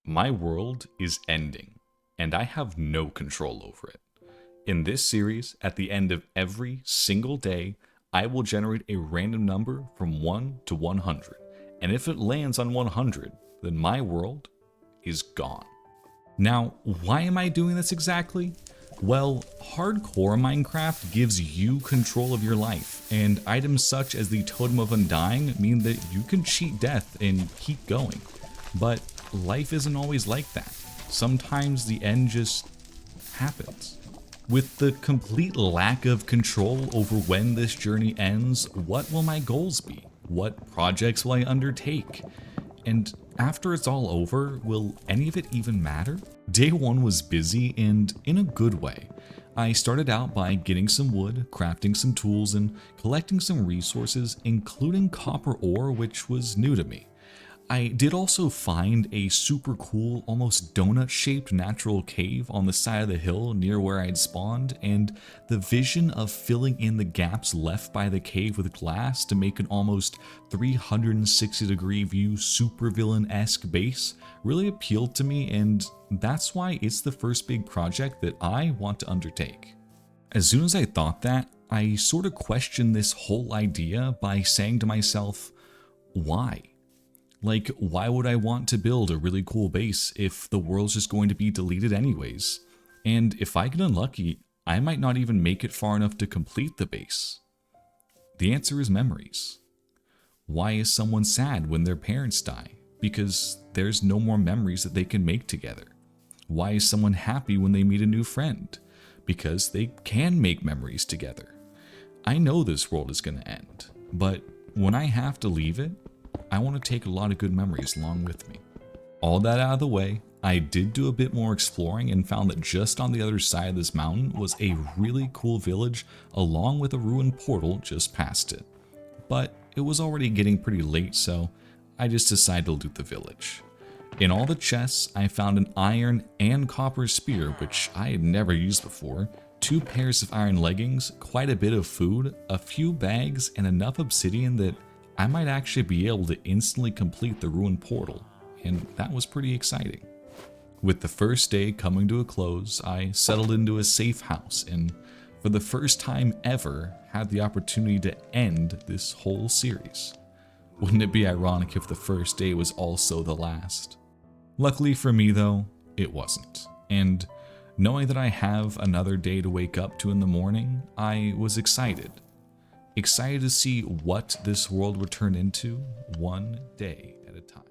My world is ending, and I have no control over it. In this series, at the end of every single day, I will generate a random number from 1 to 100, and if it lands on 100, then my world is gone. Now, why am I doing this exactly? Well, hardcore Minecraft gives you control of your life, and items such as the Totem of Undying mean that you can cheat death and keep going. But life isn't always like that. Sometimes the end just happens. With the complete lack of control over when this journey ends, what will my goals be? What projects will I undertake? And after it's all over, will any of it even matter? Day 1 was busy and in a good way. I started out by getting some wood, crafting some tools, and collecting some resources, including copper ore, which was new to me. I did also find a super cool, almost donut-shaped natural cave on the side of the hill near where I'd spawned, and the vision of filling in the gaps left by the cave with glass to make an almost 360-degree view supervillain-esque base really appealed to me, and that's why it's the first big project that I want to undertake. As soon as I thought that, I sort of questioned this whole idea by saying to myself, why? Like, why would I want to build a really cool base if the world's just going to be deleted anyways? And if I get unlucky, I might not even make it far enough to complete the base. The answer is memories. Why is someone sad when their parents die? Because there's no more memories that they can make together. Why is someone happy when they meet a new friend? Because they can make memories together. I know this world is going to end, but when I have to leave it, I want to take a lot of good memories along with me. All that out of the way, I did do a bit more exploring and found that just on the other side of this mountain was a really cool village along with a ruined portal just past it. But it was already getting pretty late, so I just decided to loot the village. In all the chests, I found an iron and copper spear, which I had never used before, 2 pairs of iron leggings, quite a bit of food, a few bags, and enough obsidian that I might actually be able to instantly complete the ruined portal, and that was pretty exciting. With the first day coming to a close, I settled into a safe house and, for the first time ever, had the opportunity to end this whole series. Wouldn't it be ironic if the first day was also the last? Luckily for me though, it wasn't, and knowing that I have another day to wake up to in the morning, I was excited. Excited to see what this world would turn into one day at a time.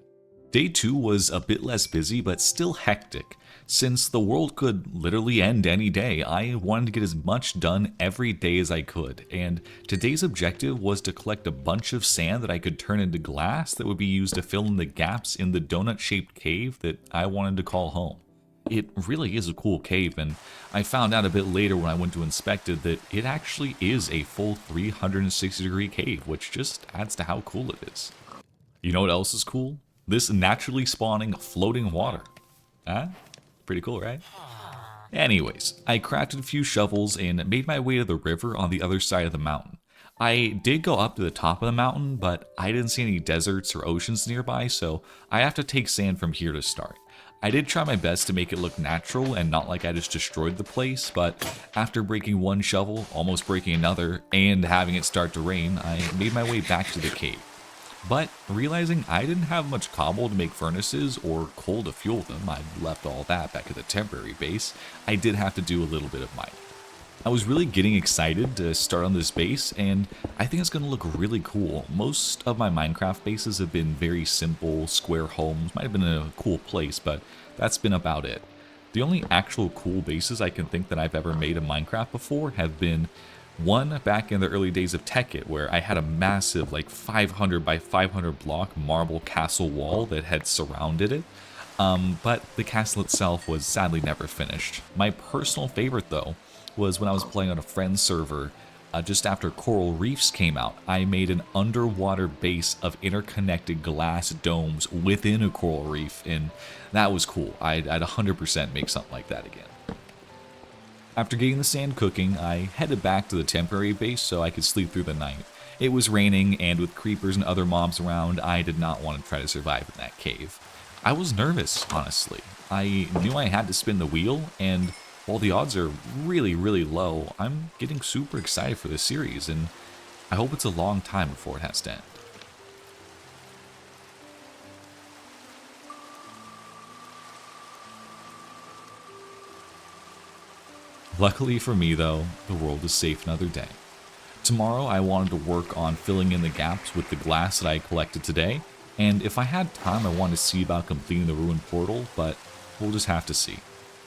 Day 2 was a bit less busy, but still hectic. Since the world could literally end any day, I wanted to get as much done every day as I could, and today's objective was to collect a bunch of sand that I could turn into glass that would be used to fill in the gaps in the donut-shaped cave that I wanted to call home. It really is a cool cave, and I found out a bit later when I went to inspect it that it actually is a full 360-degree cave, which just adds to how cool it is. You know what else is cool? This naturally spawning floating water. Huh? Pretty cool, right? Anyways, I crafted a few shovels and made my way to the river on the other side of the mountain. I did go up to the top of the mountain, but I didn't see any deserts or oceans nearby, so I have to take sand from here to start. I did try my best to make it look natural and not like I just destroyed the place, but after breaking one shovel, almost breaking another, and having it start to rain, I made my way back to the cave. But realizing I didn't have much cobble to make furnaces or coal to fuel them, I'd left all that back at the temporary base, I did have to do a little bit of mining. I was really getting excited to start on this base, and I think it's going to look really cool. Most of my Minecraft bases have been very simple, square homes. Might have been in a cool place, but that's been about it. The only actual cool bases I can think that I've ever made in Minecraft before have been one back in the early days of Tekkit, where I had a massive, like 500 by 500 block marble castle wall that had surrounded it. But the castle itself was sadly never finished. My personal favorite, though, was when I was playing on a friend's server just after Coral Reefs came out. I made an underwater base of interconnected glass domes within a coral reef, and that was cool. I'd 100% make something like that again. After getting the sand cooking, I headed back to the temporary base so I could sleep through the night. It was raining, and with creepers and other mobs around, I did not want to try to survive in that cave. I was nervous, honestly. I knew I had to spin the wheel, and while the odds are really, really low, I'm getting super excited for this series, and I hope it's a long time before it has to end. Luckily for me, though, the world is safe another day. Tomorrow, I wanted to work on filling in the gaps with the glass that I collected today, and if I had time, I wanted to see about completing the ruined portal, but we'll just have to see.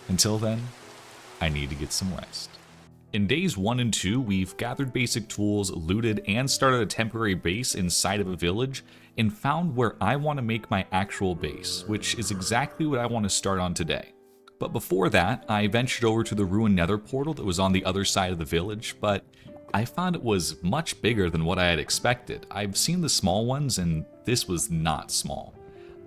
Until then, I need to get some rest. In days 1 and 2, we've gathered basic tools, looted, and started a temporary base inside of a village, and found where I want to make my actual base, which is exactly what I want to start on today. But before that, I ventured over to the ruined Nether portal that was on the other side of the village, but I found it was much bigger than what I had expected. I've seen the small ones, and this was not small.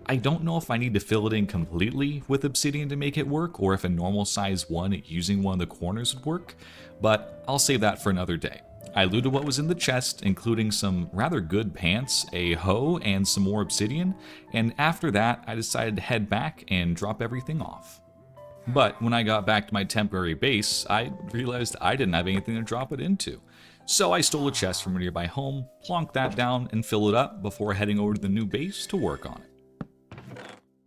I don't know if I need to fill it in completely with obsidian to make it work, or if a normal size one using one of the corners would work, but I'll save that for another day. I looted what was in the chest, including some rather good pants, a hoe, and some more obsidian, and after that I decided to head back and drop everything off. But when I got back to my temporary base, I realized I didn't have anything to drop it into. So I stole a chest from a nearby home, plonked that down, and filled it up before heading over to the new base to work on it.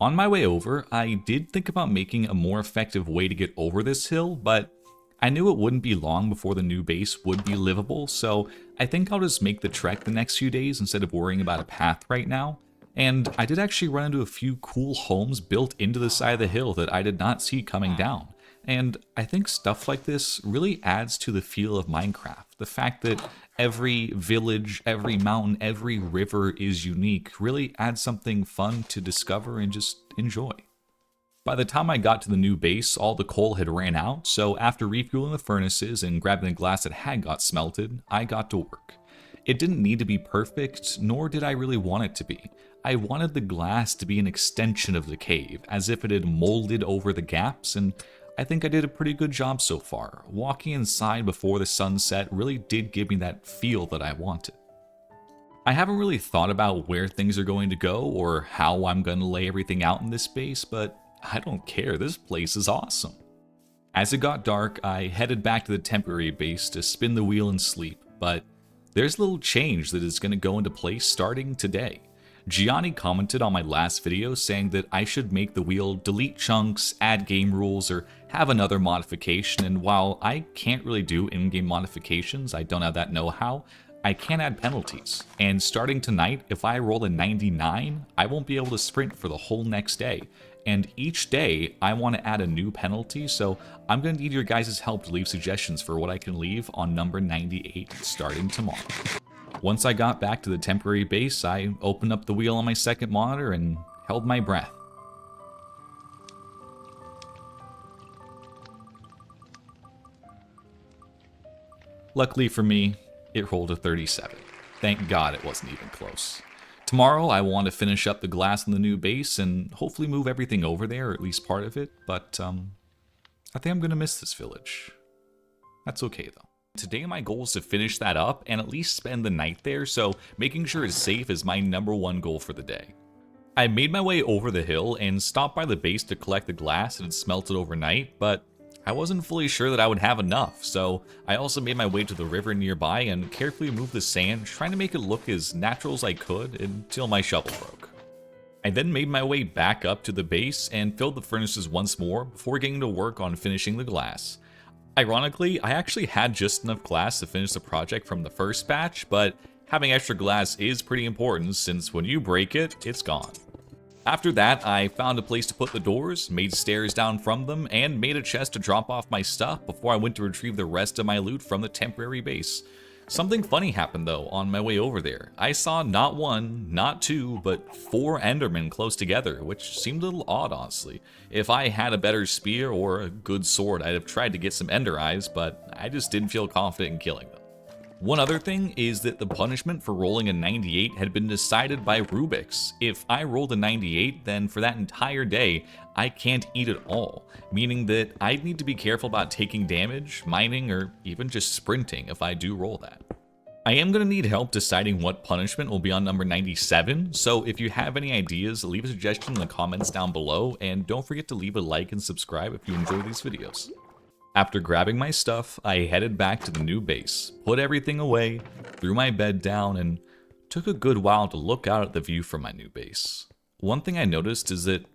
On my way over, I did think about making a more effective way to get over this hill, but I knew it wouldn't be long before the new base would be livable, so I think I'll just make the trek the next few days instead of worrying about a path right now. And I did actually run into a few cool homes built into the side of the hill that I did not see coming down. And I think stuff like this really adds to the feel of Minecraft. The fact that every village, every mountain, every river is unique really adds something fun to discover and just enjoy. By the time I got to the new base, all the coal had ran out, so after refueling the furnaces and grabbing the glass that had got smelted, I got to work. It didn't need to be perfect, nor did I really want it to be. I wanted the glass to be an extension of the cave, as if it had molded over the gaps, and I think I did a pretty good job so far. Walking inside before the sunset really did give me that feel that I wanted. I haven't really thought about where things are going to go or how I'm going to lay everything out in this space, but I don't care, this place is awesome. As it got dark, I headed back to the temporary base to spin the wheel and sleep, but there's a little change that is going to go into place starting today. Gianni commented on my last video saying that I should make the wheel delete chunks, add game rules, or have another modification, and while I can't really do in-game modifications, I don't have that know-how, I can add penalties. And starting tonight, if I roll a 99, I won't be able to sprint for the whole next day. And each day, I want to add a new penalty, so I'm going to need your guys' help to leave suggestions for what I can leave on number 98 starting tomorrow. Once I got back to the temporary base, I opened up the wheel on my second monitor and held my breath. Luckily for me, it rolled a 37. Thank God it wasn't even close. Tomorrow, I want to finish up the glass in the new base and hopefully move everything over there, or at least part of it, but I think I'm going to miss this village. That's okay, though. Today, my goal is to finish that up and at least spend the night there, so making sure it's safe is my #1 goal for the day. I made my way over the hill and stopped by the base to collect the glass that had smelted overnight, but I wasn't fully sure that I would have enough, so I also made my way to the river nearby and carefully removed the sand, trying to make it look as natural as I could until my shovel broke. I then made my way back up to the base and filled the furnaces once more before getting to work on finishing the glass. Ironically, I actually had just enough glass to finish the project from the first batch, but having extra glass is pretty important since when you break it, it's gone. After that, I found a place to put the doors, made stairs down from them, and made a chest to drop off my stuff before I went to retrieve the rest of my loot from the temporary base. Something funny happened though on my way over there. I saw not one, not two, but 4 Endermen close together, which seemed a little odd honestly. If I had a better spear or a good sword, I'd have tried to get some Ender Eyes, but I just didn't feel confident in killing them. One other thing is that the punishment for rolling a 98 had been decided by Rubik's. If I rolled a 98, then for that entire day, I can't eat at all, meaning that I'd need to be careful about taking damage, mining, or even just sprinting if I do roll that. I am going to need help deciding what punishment will be on number 97, so if you have any ideas, leave a suggestion in the comments down below, and don't forget to leave a like and subscribe if you enjoy these videos. After grabbing my stuff, I headed back to the new base, put everything away, threw my bed down, and took a good while to look out at the view from my new base. One thing I noticed is that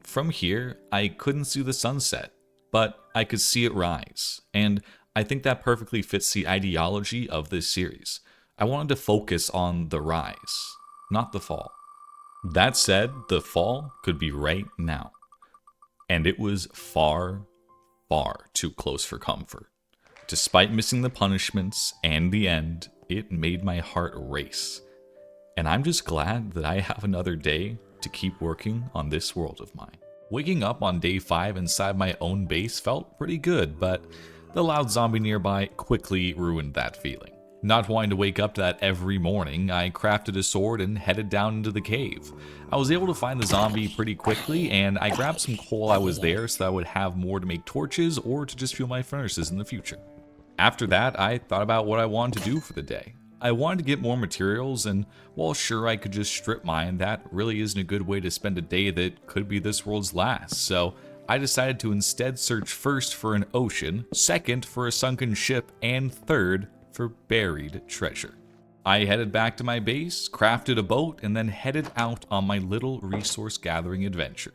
from here, I couldn't see the sunset, but I could see it rise, and I think that perfectly fits the ideology of this series. I wanted to focus on the rise, not the fall. That said, the fall could be right now. And it was far, far too close for comfort. Despite missing the punishments and the end, it made my heart race. And I'm just glad that I have another day to keep working on this world of mine. Waking up on day 5 inside my own base felt pretty good, but the loud zombie nearby quickly ruined that feeling. Not wanting to wake up to that every morning, I crafted a sword and headed down into the cave. I was able to find the zombie pretty quickly, and I grabbed some coal while I was there so that I would have more to make torches or to just fuel my furnaces in the future. After that, I thought about what I wanted to do for the day. I wanted to get more materials, and while sure I could just strip mine, that really isn't a good way to spend a day that could be this world's last, so I decided to instead search first for an ocean, second for a sunken ship, and third for buried treasure. I headed back to my base, crafted a boat, and then headed out on my little resource gathering adventure.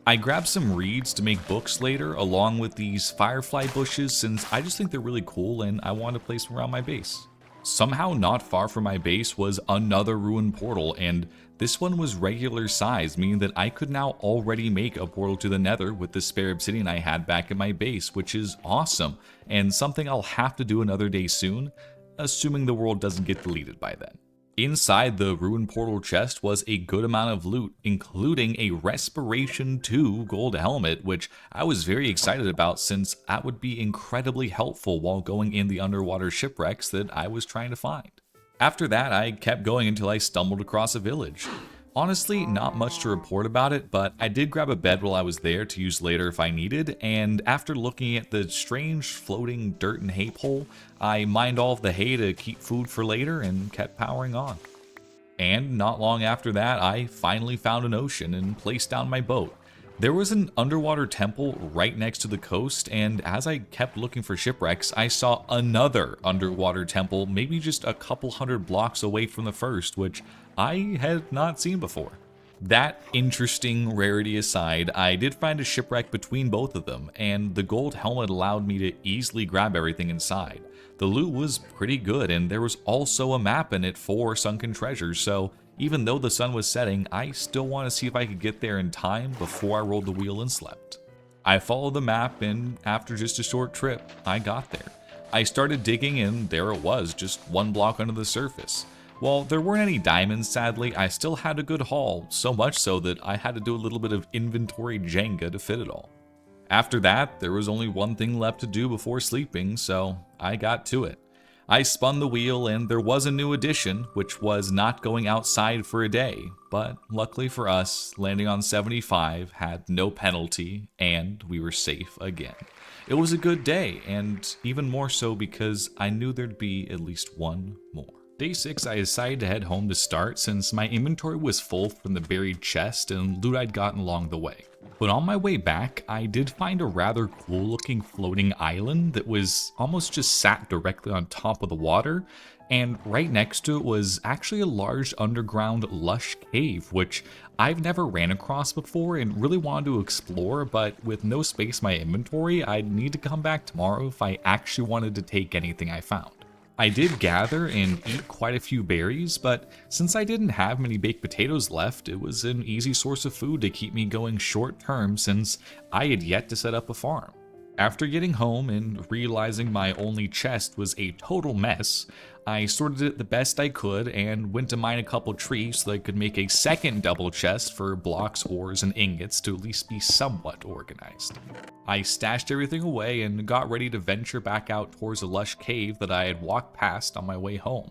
I grabbed some reeds to make books later, along with these firefly bushes, since I just think they're really cool and I wanted to place them around my base. Somehow not far from my base was another ruined portal, and this one was regular size, meaning that I could now already make a portal to the Nether with the spare obsidian I had back at my base, which is awesome, and something I'll have to do another day soon, assuming the world doesn't get deleted by then. Inside the ruined portal chest was a good amount of loot, including a Respiration 2 gold helmet, which I was very excited about since that would be incredibly helpful while going in the underwater shipwrecks that I was trying to find. After that, I kept going until I stumbled across a village. Honestly, not much to report about it, but I did grab a bed while I was there to use later if I needed, and after looking at the strange floating dirt and hay pole, I mined all of the hay to keep food for later and kept powering on. And not long after that, I finally found an ocean and placed down my boat. There was an underwater temple right next to the coast, and as I kept looking for shipwrecks, I saw another underwater temple maybe just a couple hundred blocks away from the first, which I had not seen before. That interesting rarity aside, I did find a shipwreck between both of them, and the gold helmet allowed me to easily grab everything inside. The loot was pretty good, and there was also a map in it for sunken treasures, so even though the sun was setting, I still want to see if I could get there in time before I rolled the wheel and slept. I followed the map, and after just a short trip, I got there. I started digging, and there it was, just one block under the surface. While there weren't any diamonds, sadly, I still had a good haul, so much so that I had to do a little bit of inventory Jenga to fit it all. After that, there was only one thing left to do before sleeping, so I got to it. I spun the wheel, and there was a new addition, which was not going outside for a day, but luckily for us, landing on 75 had no penalty, and we were safe again. It was a good day, and even more so because I knew there'd be at least one more. Day 6, I decided to head home to start since my inventory was full from the buried chest and loot I'd gotten along the way. But on my way back, I did find a rather cool looking floating island that was almost just sat directly on top of the water, and right next to it was actually a large underground lush cave, which I've never ran across before and really wanted to explore, but with no space in my inventory, I'd need to come back tomorrow if I actually wanted to take anything I found. I did gather and eat quite a few berries, but since I didn't have many baked potatoes left, it was an easy source of food to keep me going short term since I had yet to set up a farm. After getting home and realizing my only chest was a total mess, I sorted it the best I could and went to mine a couple trees so that I could make a second double chest for blocks, ores, and ingots to at least be somewhat organized. I stashed everything away and got ready to venture back out towards a lush cave that I had walked past on my way home.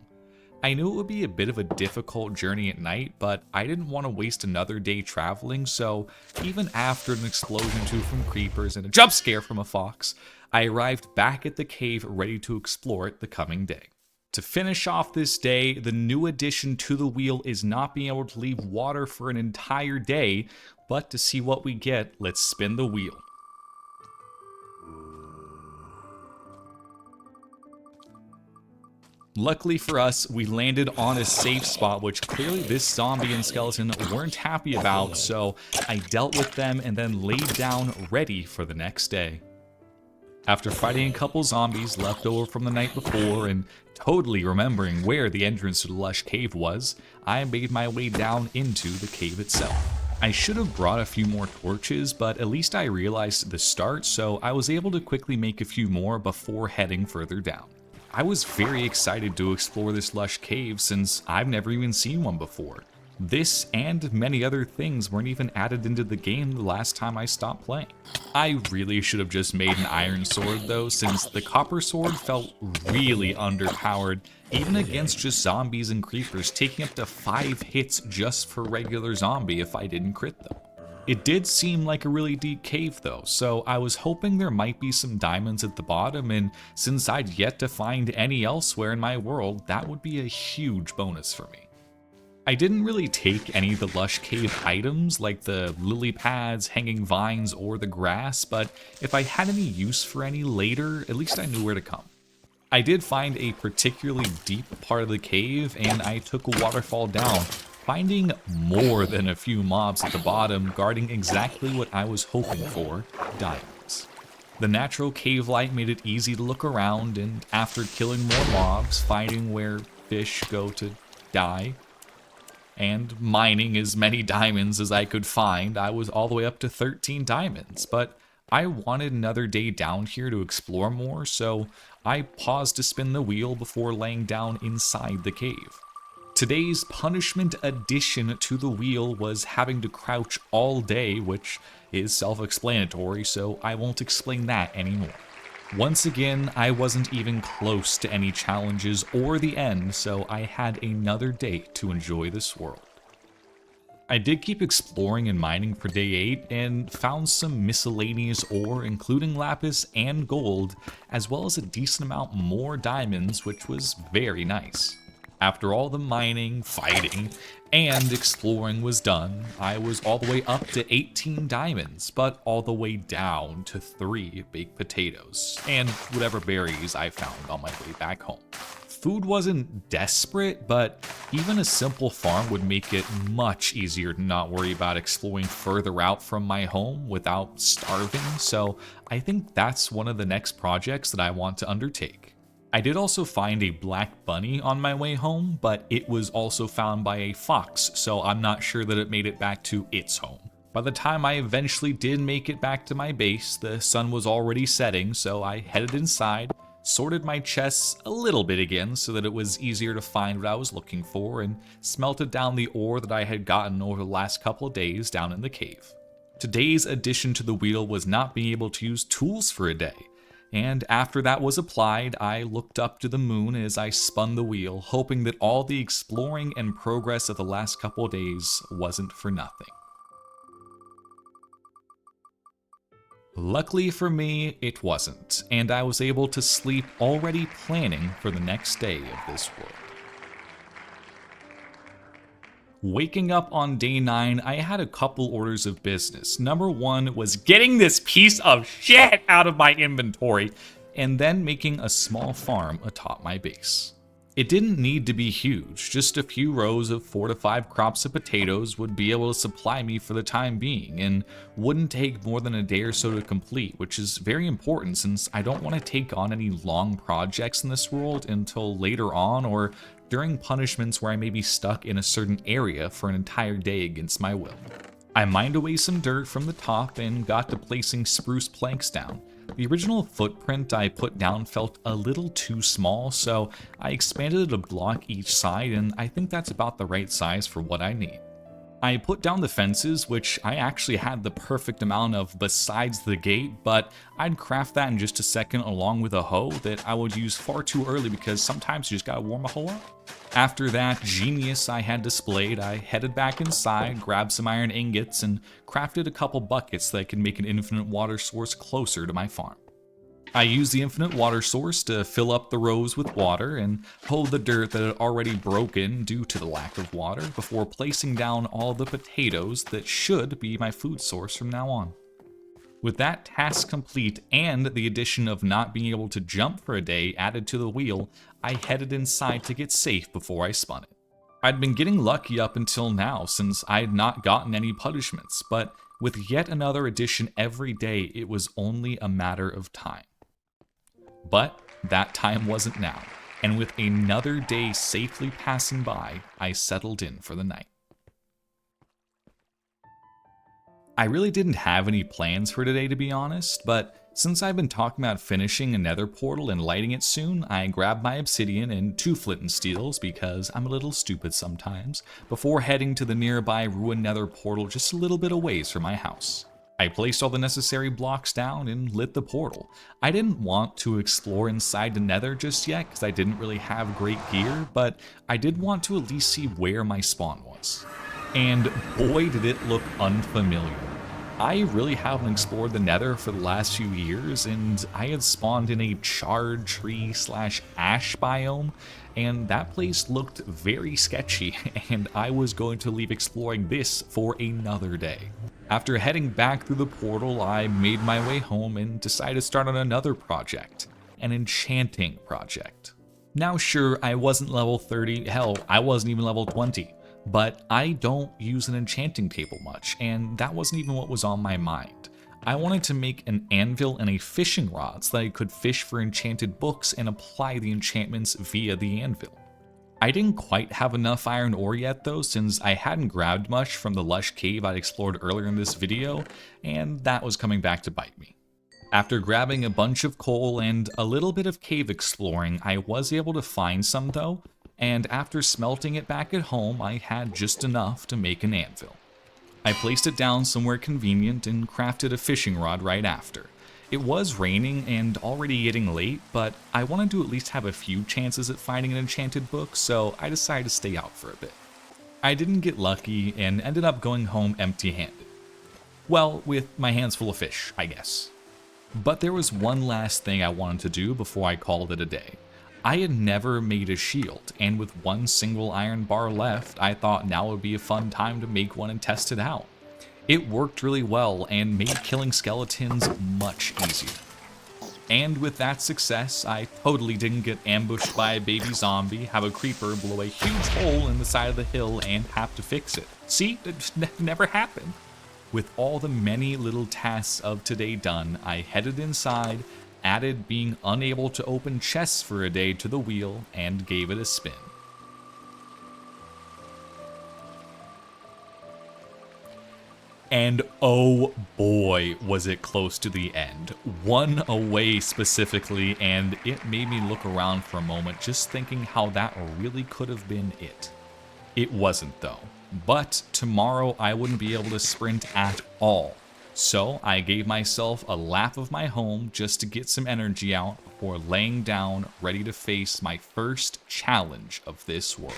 I knew it would be a bit of a difficult journey at night, but I didn't want to waste another day traveling, so even after an explosion or two from creepers and a jump scare from a fox, I arrived back at the cave ready to explore it the coming day. To finish off this day, the new addition to the wheel is not being able to leave water for an entire day, but to see what we get, let's spin the wheel. Luckily for us, we landed on a safe spot, which clearly this zombie and skeleton weren't happy about, so I dealt with them and then laid down ready for the next day. After fighting a couple zombies left over from the night before and totally remembering where the entrance to the Lush cave was, I made my way down into the cave itself. I should have brought a few more torches, but at least I realized the start, so I was able to quickly make a few more before heading further down. I was very excited to explore this Lush cave since I've never even seen one before. This and many other things weren't even added into the game the last time I stopped playing. I really should have just made an iron sword though, since the copper sword felt really underpowered, even against just zombies and creepers, taking up to 5 hits just for regular zombie if I didn't crit them. It did seem like a really deep cave though, so I was hoping there might be some diamonds at the bottom, and since I'd yet to find any elsewhere in my world, that would be a huge bonus for me. I didn't really take any of the Lush cave items like the lily pads, hanging vines, or the grass, but if I had any use for any later, at least I knew where to come. I did find a particularly deep part of the cave, and I took a waterfall down, finding more than a few mobs at the bottom guarding exactly what I was hoping for, diamonds. The natural cave light made it easy to look around, and after killing more mobs, finding where fish go to die, and mining as many diamonds as I could find, I was all the way up to 13 diamonds, but I wanted another day down here to explore more, so I paused to spin the wheel before laying down inside the cave. Today's punishment addition to the wheel was having to crouch all day, which is self-explanatory, so I won't explain that anymore. Once again, I wasn't even close to any challenges or the end, so I had another day to enjoy this world. I did keep exploring and mining for day 8 and found some miscellaneous ore, including lapis and gold, as well as a decent amount more diamonds, which was very nice. After all the mining, fighting, and exploring was done, I was all the way up to 18 diamonds, but all the way down to 3 baked potatoes, and whatever berries I found on my way back home. Food wasn't desperate, but even a simple farm would make it much easier to not worry about exploring further out from my home without starving, so I think that's one of the next projects that I want to undertake. I did also find a black bunny on my way home, but it was also found by a fox, so I'm not sure that it made it back to its home. By the time I eventually did make it back to my base, the sun was already setting, so I headed inside, sorted my chests a little bit again so that it was easier to find what I was looking for, and smelted down the ore that I had gotten over the last couple of days down in the cave. Today's addition to the wheel was not being able to use tools for a day. And after that was applied, I looked up to the moon as I spun the wheel, hoping that all the exploring and progress of the last couple of days wasn't for nothing. Luckily for me, it wasn't, and I was able to sleep already planning for the next day of this world. Waking up on day 9, I had a couple orders of business. Number 1 was getting this piece of shit out of my inventory, and then making a small farm atop my base. It didn't need to be huge, just a few rows of 4 to 5 crops of potatoes would be able to supply me for the time being, and wouldn't take more than a day or so to complete, which is very important since I don't want to take on any long projects in this world until later on or during punishments where I may be stuck in a certain area for an entire day against my will. I mined away some dirt from the top and got to placing spruce planks down. The original footprint I put down felt a little too small, so I expanded it a block each side, and I think that's about the right size for what I need. I put down the fences, which I actually had the perfect amount of besides the gate, but I'd craft that in just a second along with a hoe that I would use far too early because sometimes you just gotta warm a hoe up. After that genius I had displayed, I headed back inside, grabbed some iron ingots, and crafted a couple buckets that I could make an infinite water source closer to my farm. I used the infinite water source to fill up the rows with water and hoe the dirt that had already broken due to the lack of water before placing down all the potatoes that should be my food source from now on. With that task complete and the addition of not being able to jump for a day added to the wheel, I headed inside to get safe before I spun it. I'd been getting lucky up until now since I had not gotten any punishments, but with yet another addition every day, it was only a matter of time. But that time wasn't now, and with another day safely passing by, I settled in for the night. I really didn't have any plans for today, to be honest, but since I've been talking about finishing a nether portal and lighting it soon, I grabbed my obsidian and 2 flint and steels because I'm a little stupid sometimes, before heading to the nearby ruined nether portal just a little bit away from my house. I placed all the necessary blocks down and lit the portal. I didn't want to explore inside the nether just yet because I didn't really have great gear, but I did want to at least see where my spawn was. And boy did it look unfamiliar. I really haven't explored the nether for the last few years, and I had spawned in a charred tree / ash biome, and that place looked very sketchy, and I was going to leave exploring this for another day. After heading back through the portal, I made my way home and decided to start on another project, an enchanting project. Now sure, I wasn't level 30, hell, I wasn't even level 20. But I don't use an enchanting table much, and that wasn't even what was on my mind. I wanted to make an anvil and a fishing rod so that I could fish for enchanted books and apply the enchantments via the anvil. I didn't quite have enough iron ore yet though, since I hadn't grabbed much from the Lush cave I'd explored earlier in this video, and that was coming back to bite me. After grabbing a bunch of coal and a little bit of cave exploring, I was able to find some though, and after smelting it back at home, I had just enough to make an anvil. I placed it down somewhere convenient and crafted a fishing rod right after. It was raining and already getting late, but I wanted to at least have a few chances at finding an enchanted book, so I decided to stay out for a bit. I didn't get lucky and ended up going home empty-handed. Well, with my hands full of fish, I guess. But there was one last thing I wanted to do before I called it a day. I had never made a shield, and with one single iron bar left, I thought now would be a fun time to make one and test it out. It worked really well and made killing skeletons much easier. And with that success, I totally didn't get ambushed by a baby zombie, have a creeper blow a huge hole in the side of the hill, and have to fix it. See, it just never happened. With all the many little tasks of today done, I headed inside, added being unable to open chests for a day to the wheel, and gave it a spin. And oh boy, was it close to the end. One away specifically, and it made me look around for a moment just thinking how that really could have been it. It wasn't though, but tomorrow I wouldn't be able to sprint at all. So I gave myself a lap of my home just to get some energy out before laying down ready to face my first challenge of this world.